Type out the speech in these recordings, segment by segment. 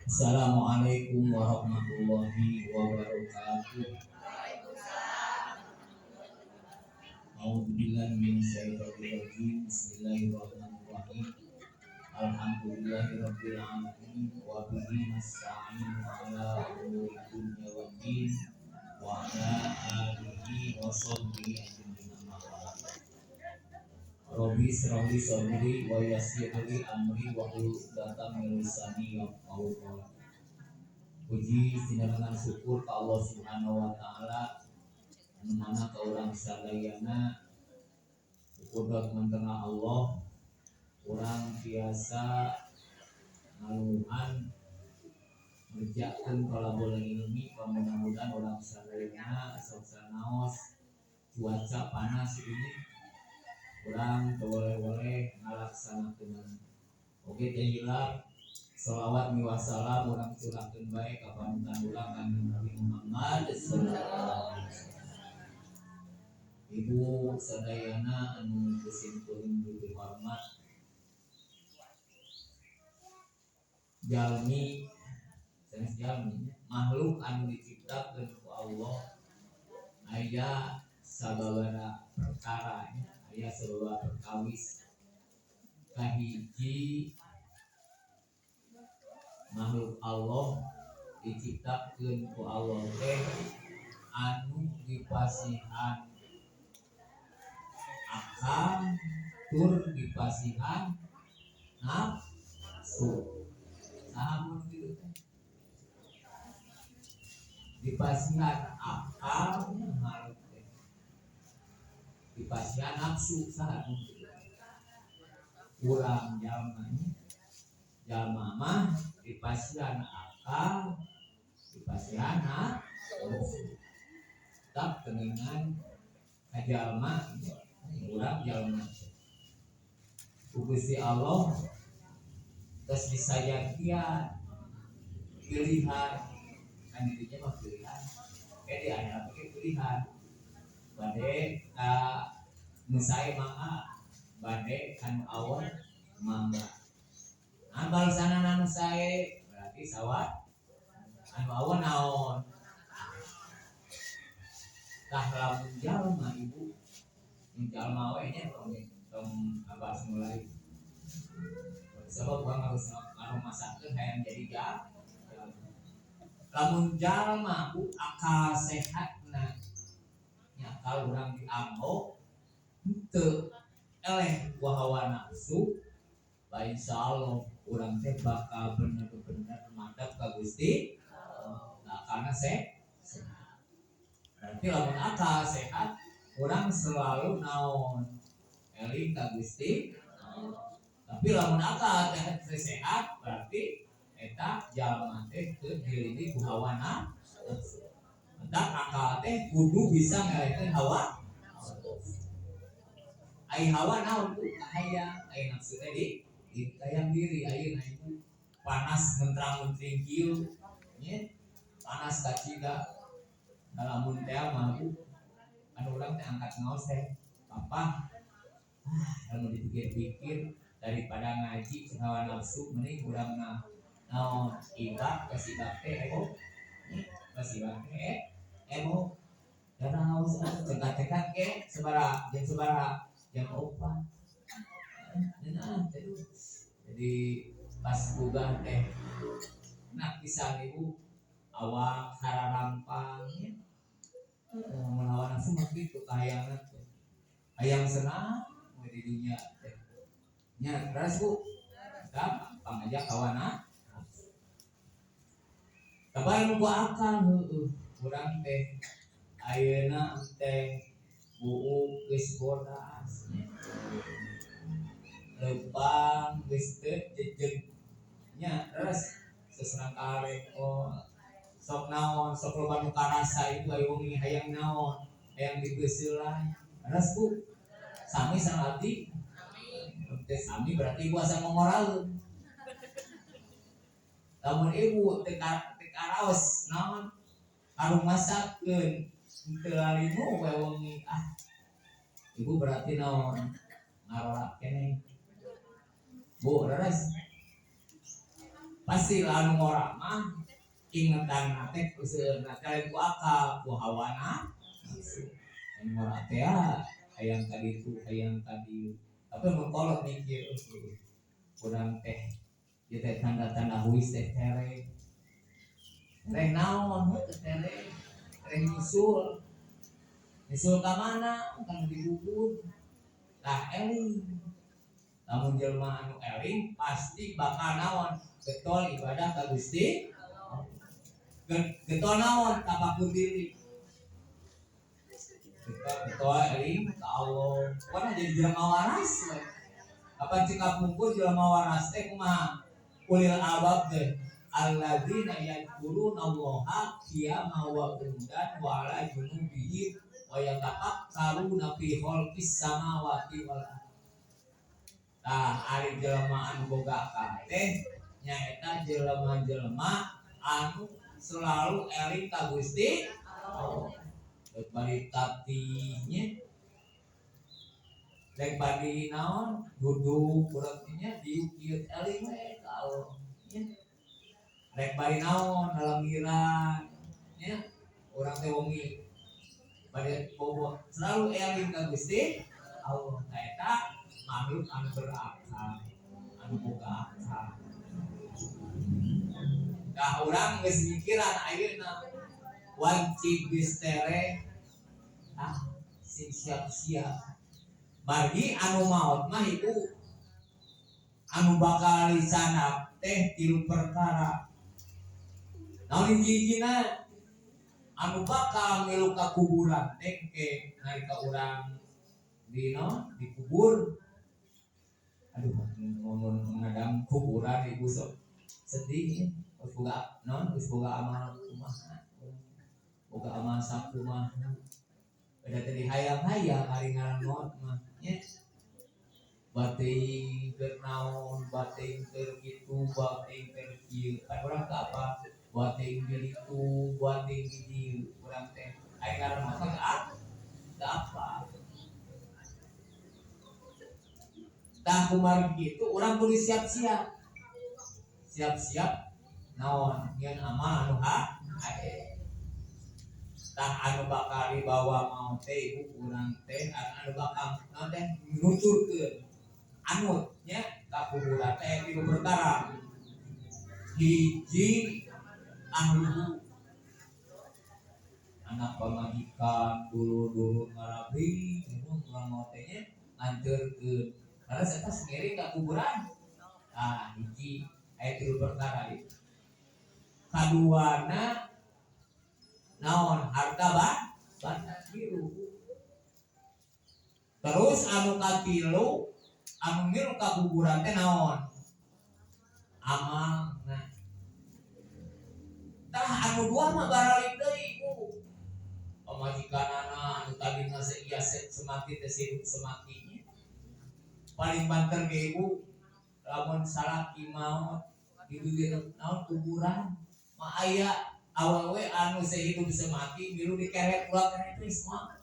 Assalamualaikum warahmatullahi wabarakatuh. A'udzubillahi minasyaitonirrajim. Bismillahirrahmanirrahim. Alhamdulillahirabbil alamin wa bihi nasta'inu ala umuri dunya waddin wa ala alihi wa sahbihi ajmain. Rabbi shrah li sadri wa yassir li amri wa hlul 'uqdatam min lisani yafqahu qawli. Puji sinarang syukur ka Allah Subhanahu wa taala anu mana ka urang sadayana kudrat mantena Allah urang biasa ngaluhan ngerjakeun kalabolan ilmi mudah-mudahan urang sadayana sok sanaos cuaca panas ini urang boleh-boleh ngalaksanakeun oge teh hilap sholawat miwassalam urang curahkeun bae ka panutan urang Kanjeng Nabi Muhammad sallallahu alaihi wasallam. Ibu sadayana anu kesimpulan hormat jalmi sanes jalmi makhluk anu diciptakeun ku Allah aya sababaraha perkara aya sababaraha perkawis kahiji makhluk Allah diciptakeun ku Allah teh anu dipasihan akal tur dipasihan nafsu saha kitu teh dipasihan akal makhluk teh dipasihan nafsu saha urang jalma mah dipasihan akal dipasihan nafsu tak keningan kajalma urang jalma Gusti Allah terus disayangian pilihan kan dirinya mah pilihan jadi ada pilihan bade ka nu sae mangga bade kan awon mangga ambal sana anu sae berarti sawat anu awon naon tah lamun jalma ibu jalma we nya tong abas mulai sebab gua harus masakeun hayang jadi lamun jalma ku akal sehatna nya akal urang diambo henteu eleh ku hawa nafsu bae insyaallah urang teh bakal bener-bener madep ka Gusti nah karena sehat berarti lamun akal sehat urang selalu naon eling ka Gusti tapi lamun akal teh sehat berarti eta jalma teh teu dilindi ku hawa nafsu eta akal teh kudu bisa ngelekeun hawa ai hawa naon tuh hayang ai nafsu teh di hayang diri ayeuna itu panas mentrang-mentring kieu nya panas kacida lamun teh mah anu urang teh angkat ngaos teh papa lamun dipikir-pikir daripada ngaji hawa nafsu mending urang naon ibak kasibak teh ego kasibak teh ego dan ngaos cekat-cekat ke sabaraha jam 4 jadi pas gugah teh nak pisan ibu awak sararampang melawan nafsu mah kitu kahayangan hayang senang di dunia teh nya teras bu kita pangajak kawana tapi nu akal heueuh urang teh ayeuna teh buuk geus bodas leumpang geus teu jejeg nya teras seserang kareko sok naon sok loba nu karasa itu aya wong hayang naon hayang dibeuseulan teras bu sami salati teh sami berarti ibu asa ngomoralkeun lamun ibu teu karaos naon harung masakkeun teu lalimu we wengi ibu berarti naon ngarorak keneh bu leres pasti lalu orang mah ingetan nate kuseuna kalian ku akal ku hawana yang orang teh hayang tadi itu hayang tadi tapi mengkolot mikir kurang teh ieu teh tanda-tanda huis teh tere naon tere nyusul ka mana kan dibubur tah eling lamun jelema anu eling pasti bakal naon getol ibadah ka Gusti getol naon tapakur diri getol eling ka Allah pokona jadi jelema waras apa cik kapungkur jelema waras teh kumaha ulil albab teh alladzina yadhkuruna Allaha qiyaman wa qu'udan wa 'ala junubihim wa yatafakkaruna fi khalqis samawati wal ardh. Tah ari jelema anu boga akal teh nyaeta jelema-jelema anu selalu eling ka Gusti Allah. Bari tatinya rek badi naon duduk urang nya diuk-iuk eling we ka Allah. Rek bari naon lalamiran nya urang teh wengi bari bobo selalu eling ka Gusti Allah. Eta makhluk anu berakal anu boga akal. Dah urang geus mikiran ayeuna wancik geus tere sing siap-siap bagi anu maot mah itu anu bakal lisanap teh tilu perkara naon hiji-hijina anu bakal milu ka kuburan teh ke nalika urang di kubur aduh ngomong ngadang kuburan ibu sok sedih geus boga naon geus boga amal kumaha boga amal sakumaha beda tadi hayang-hayang ari ngaran maot mah nya bating keur naon bating keur kitu bating keur kieu kan urang teh apa bating ditu bating di dieu urang teh aya ngaran maot mah apa tah kumaha kitu urang kudu siap-siap naon nyeun amal anu ade tah anu bakal dibawa maot teh ibu urang teh anu bakal naon teh nuturkeun anut nya ka kuburan teh tilu perkara hiji ahlu anak pamajikan dulur-dulur ngarabi urang maot teh nya nganterkeun karena saya sendiri ke kuburan hiji aya tilu perkara itu kaduana naon harta banda biru terus anu katilu anu milu ka kuburan teh naon amal tah anu dua mah baralik deui ibu pamajikanana anu tadina seiya semati teh hidup sematinya paling banter ge ibu lamun salaki maot di dueur naon kuburan mah aya awewe anu sehidup semati milu dikeret ulah kana itu semua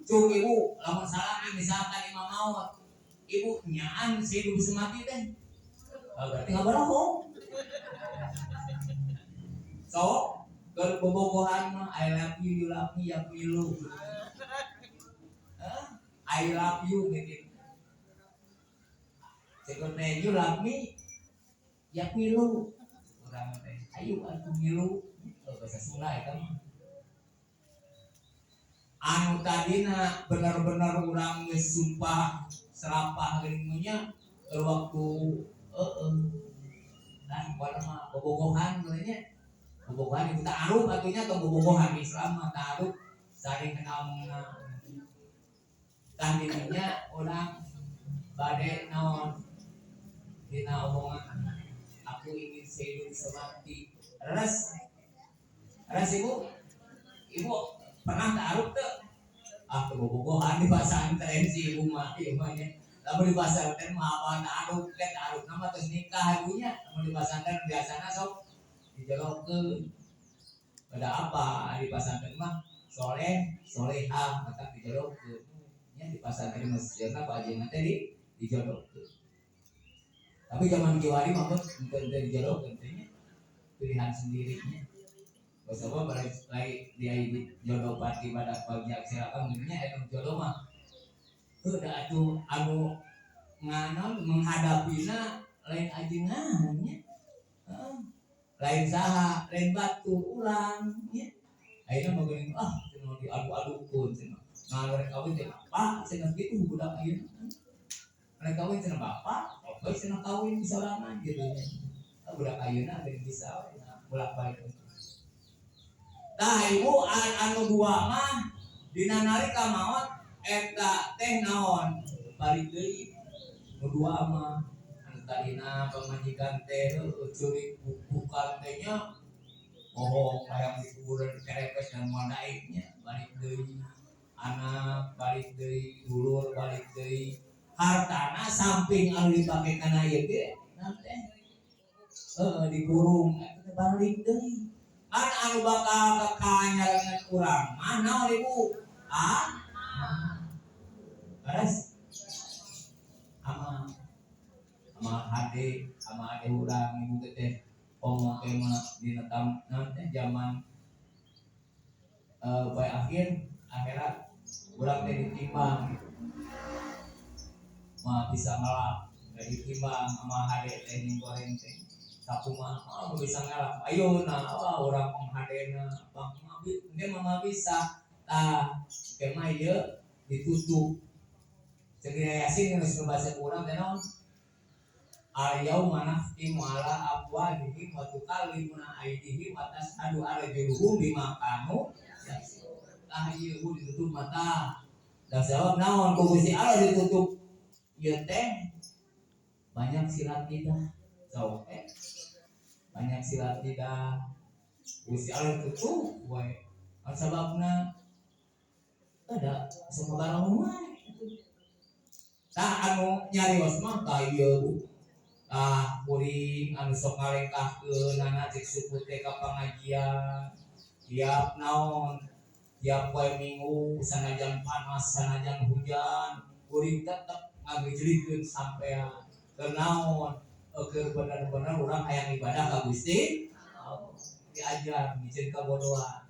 cung ibu lamun salaki misalkan imam maot ibu nyaan sehidup semati teh berarti ngabarahong so keur bobogohan mah I love you ya pilu I love you gitu sebenarnya you love me ya pilu orang teh ayo atuh milu bahasa Sunda eta mah anu tadina benar-benar urang geus sumpah serapah geuning nya waktu nah pada mah bobogohan nya bobogohan itu ta'aruf atunya ke bobogohan Islam mah ta'aruf saling kenal mengenal tadinya orang bade naon dina omongan aku ingin sehidup semati res ibu pernah ta'aruf tuh kebobogohan di pesantren si ibu mah imanya lamun di pesantren mah apa ta'aruf nama terus nikah ibunya lamun di pesantren biasanya sok dijelongkeun pada apa di pesantren mah solehah maka dijelongkeun nya di pesantren masjidna Pak Haji teh dijelongkeun tapi zaman kiwari mah bukan dijelongkeun teh pilihan sendirinya. Coba balik lagi dia jodoh pati pada pagi silakan mungkinnya itu jodoh mah udah atuh anu nganon menghadapinya lain ajengannya, lain saha lain batu ulangnya akhirnya begini cuma diadu-adukan cina ngalor kawin cina apa cina gitu budak ayeuna mereka kawin cina bapak oke cina kawin sorangan gitu ya budak ayeuna ada bisa bolak balik. Tah ibu anu dua mah dina nalika maot eta teh naon balik deui nu dua mah anu tadina pamajikan teh curi bukan tehnya bohong hayang dikuburan kerepes dan madaiknya balik deui anak balik deui dulur balik deui hartana samping anu dipake kana ieu ge teh dikurung eta balik deui anu bakal kekanyarangan urang mana ibu beres ama hade urang ibu teh omong tema dina nanti zaman bae akhirat urang teh ditimbang mah bisa ngalap ditimbang sama hade teh ning goreng teh sakumaha bisa ngalap ayeuna urang penghadena bang dia mah bisa kemah ieu ditutup segera yasin geus bahasa urang teh naon al-yaum naftimu ala afwahihim wa tukallimuna aydihim wa tashhadu arjuluhum bima kanu ieu ditutup mata da sabab naon ku Gusti Allah ditutup ieu teh banyak silat lidah banyak silat lidah Gusti Allah ditutup wae sababna ada semoga rumah anu nyarios mah ka ieu kuring anu sok ngalengkahkeun nana cek suku teh ka pangajian tiap naon tiap poe minggu sanajan panas sanajan hujan kuring tetep ngagejlikeun sampean keur naon keur bener-bener urang hayang ibadah ka Gusti diajar micin kabodohan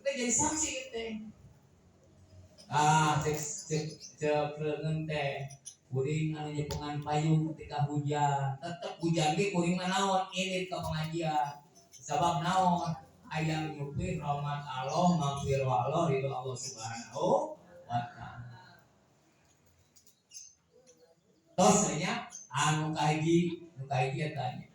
teh jadi saksi teh cek leungeun teh kuring anu nyepengan payung ketika hujan tetep hujan ge kuring mah naon irit ka pengajian sabab naon hayang nyupir rahmat Allah maghfir Allah ridho Allah subhanahu wa ta'ala tos nya anu kahiji tanya